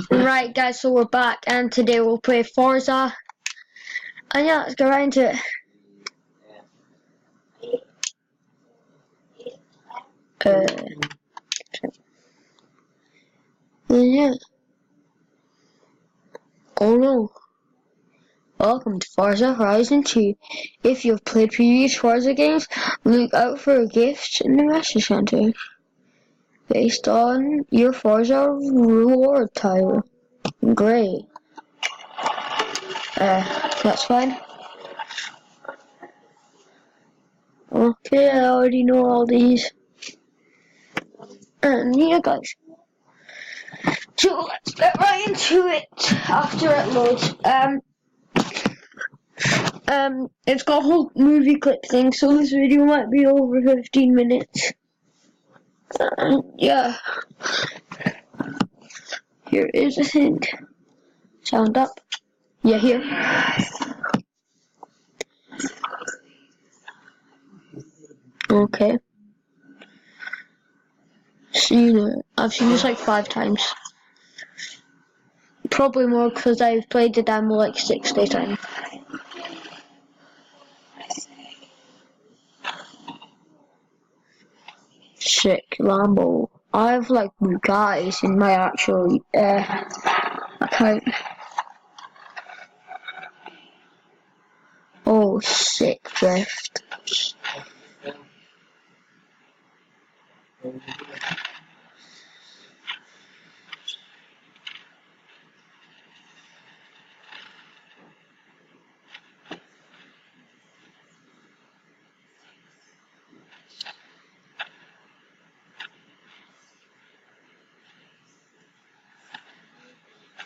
Right guys, so we're back and today we'll play Forza. And yeah, let's go right into it. Yeah. Oh no. Welcome to Forza Horizon 2. If you've played previous Forza games, look out for a gift in the message center based on your Forza reward title. Great. That's fine. Okay, I already know all these. And yeah, guys. So let's get right into it after it loads. It's got a whole movie clip thing, so this video might be over 15 minutes. Yeah. Here is a hint. Sound up. Yeah, here. Okay. See you there. I've seen this like 5 times. Probably more because I've played the demo like 60 times. Sick Lambo. I have like guys in my actual account. Oh, sick drift.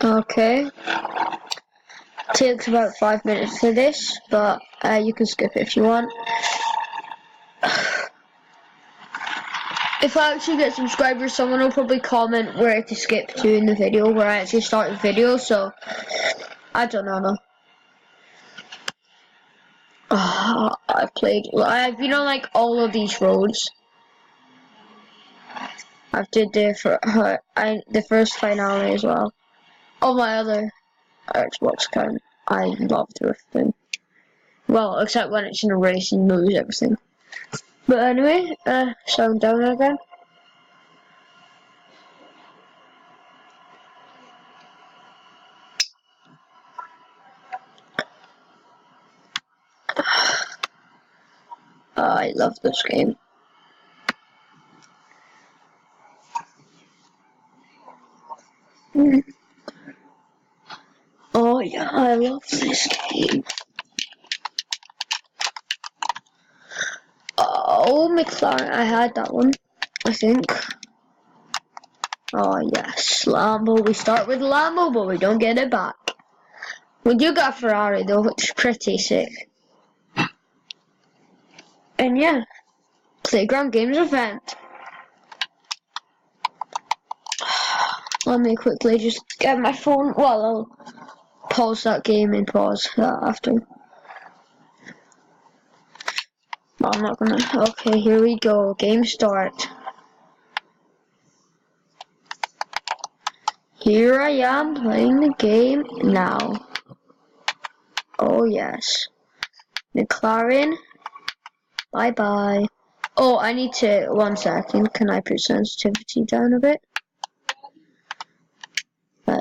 Okay. Takes about 5 minutes for this, but you can skip it if you want. If I actually get subscribers, someone will probably comment where to skip to in the video, where I actually start the video, so I don't know. I've been on like all of these roads. I've did the first finale as well. On my other Xbox account, I love drifting. Well, except when it's in a race and you lose everything. But anyway, sound down again. I love this game. Oh yeah, I love this game. Oh, McLaren, I had that one, I think. Oh yes, Lambo. We start with Lambo, but we don't get it back. We do got Ferrari though, which is pretty sick. And yeah, Playground Games event. Let me quickly just get my phone. Well, I'll pause that game and pause that after. I'm not gonna. Okay, here we go. Game start. Here I am playing the game now. Oh yes. McLaren. Bye bye. Oh, I need to. 1 second. Can I put sensitivity down a bit?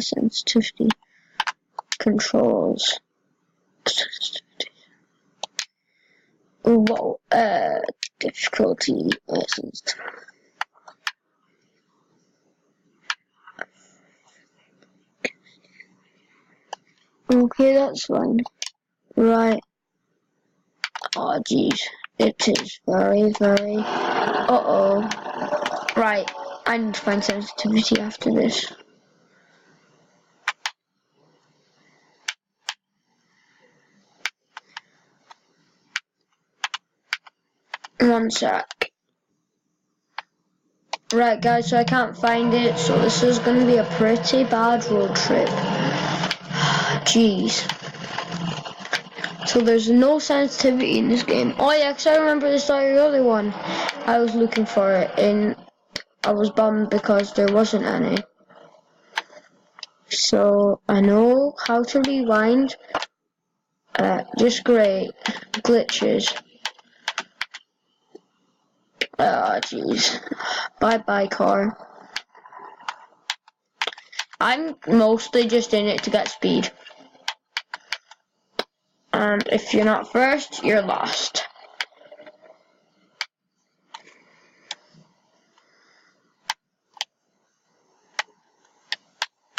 Sensitivity. Controls. Sensitivity. Whoa. Difficulty. License. Okay, that's fine. Right. Oh, jeez. It is very, very... Uh-oh. Right. I need to find sensitivity after this. One sec. Right, guys, so I can't find it, so this is going to be a pretty bad road trip. Jeez. So there's no sensitivity in this game. Oh yeah, because I remember the start of the other one. I was looking for it, and I was bummed because there wasn't any. So I know how to rewind. Just great glitches. Oh jeez. Bye bye car. I'm mostly just in it to get speed. And if you're not first, you're lost.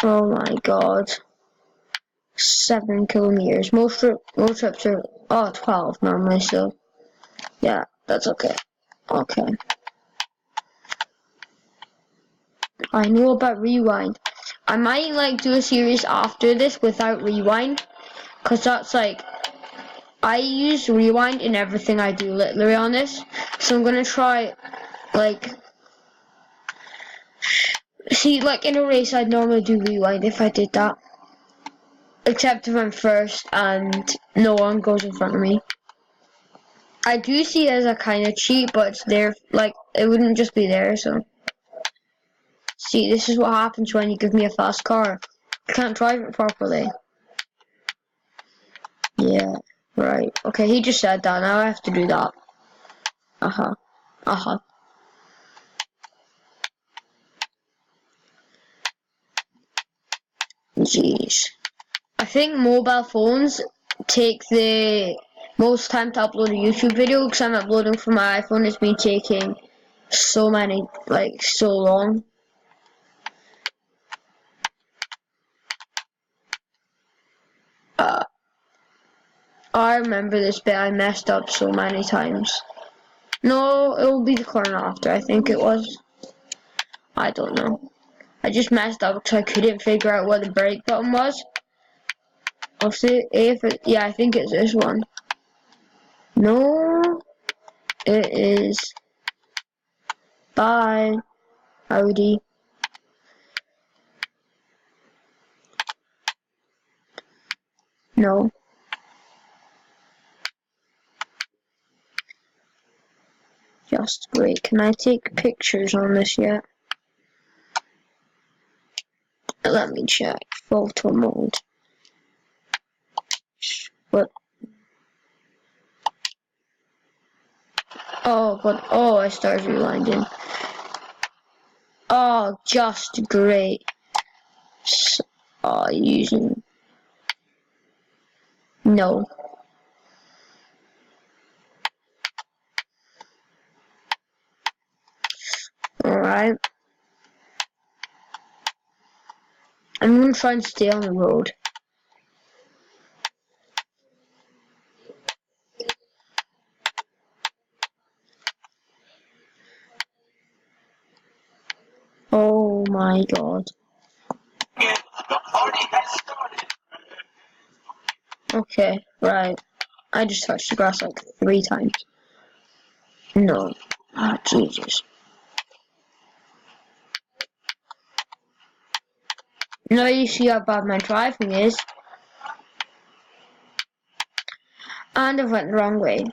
Oh my god. 7 kilometers. Most trips are 12 normally, so yeah, that's okay. Okay. I know about rewind. I might like do a series after this without rewind, cause that's like I use rewind in everything I do literally on this. So I'm gonna try like see like in a race I'd normally do rewind if I did that. Except if I'm first and no one goes in front of me. I do see it as a kind of cheat, but it's there, like, it wouldn't just be there, so. See, this is what happens when you give me a fast car. I can't drive it properly. Yeah, right. Okay, he just said that, now I have to do that. Uh-huh. Uh-huh. Jeez. I think mobile phones take the most time to upload a YouTube video, because I'm uploading from my iPhone. It's been taking so many, like, so long. I remember this bit, I messed up so many times. No, it will be the corner after, I think it was. I don't know. I just messed up because I couldn't figure out what the brake button was. I'll see if it, yeah, I think it's this one. No, it is. Bye, Audi. No. Just wait, can I take pictures on this yet? Let me check. Photo mode. What? Oh, but oh, I started rewinding. Oh, just great. Using. No. Alright. I'm gonna try and stay on the road. Oh my god. Okay, right. I just touched the grass like 3 times. No. Ah, Jesus. Now you see how bad my driving is. And I went the wrong way.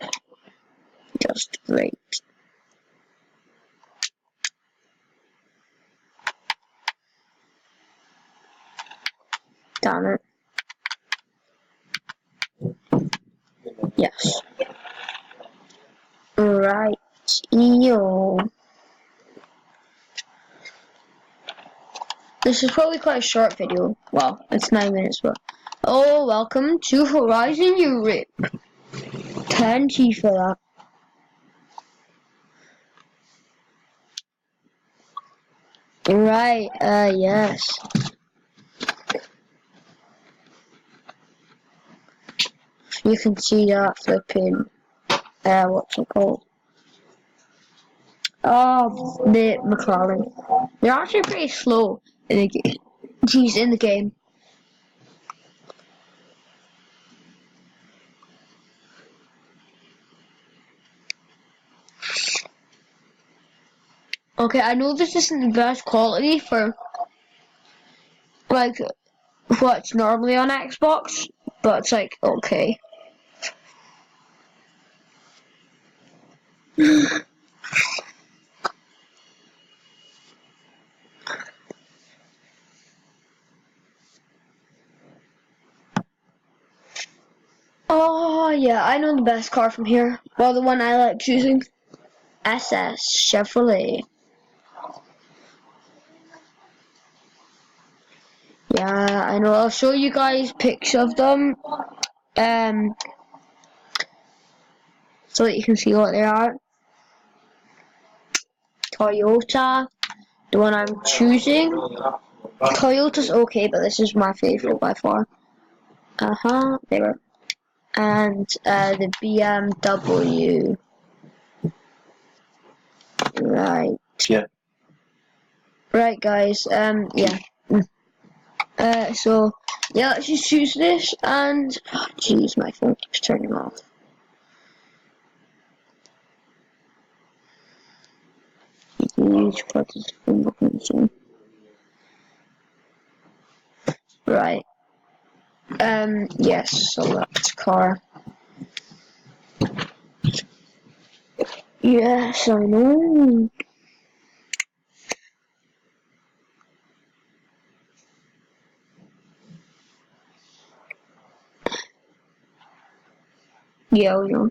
Just great. Damn it. Yes. Right. Yo. This is probably quite a short video. Well, it's 9 minutes, but. Oh, welcome to Horizon Europe. 10G for that. Right, yes. You can see that flipping, what's it called? Oh, the McLaren. They're actually pretty slow in the game. Jeez, in the game. Okay, I know this isn't the best quality for, like, what's normally on Xbox, but it's like, okay. Yeah, I know the best car from here. Well, the one I like choosing. SS Chevrolet. Yeah, I know. I'll show you guys pics of them. So that you can see what they are. Toyota, the one I'm choosing. Toyota's okay, but this is my favorite by far. They were. And the BMW. Right. Yeah. Right, guys. Yeah. So yeah, let's just choose this. And jeez, my phone keeps turning off. Each part is fingerprinting. Right. Yes, select car. Yes, I know. Yeah, we know.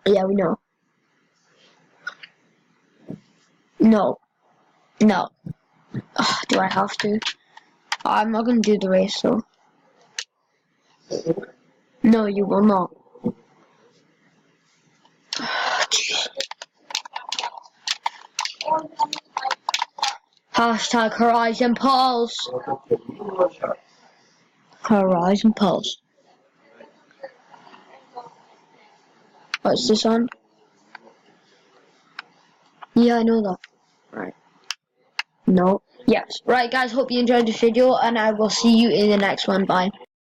Yeah, we know. No. No. Ugh, do I have to? I'm not gonna do the race, so. No, you will not. Hashtag Horizon Pulse. Horizon Pulse. What's this on? Yeah, I know that. Right. No. Yes. Right, guys, hope you enjoyed this video, and I will see you in the next one. Bye.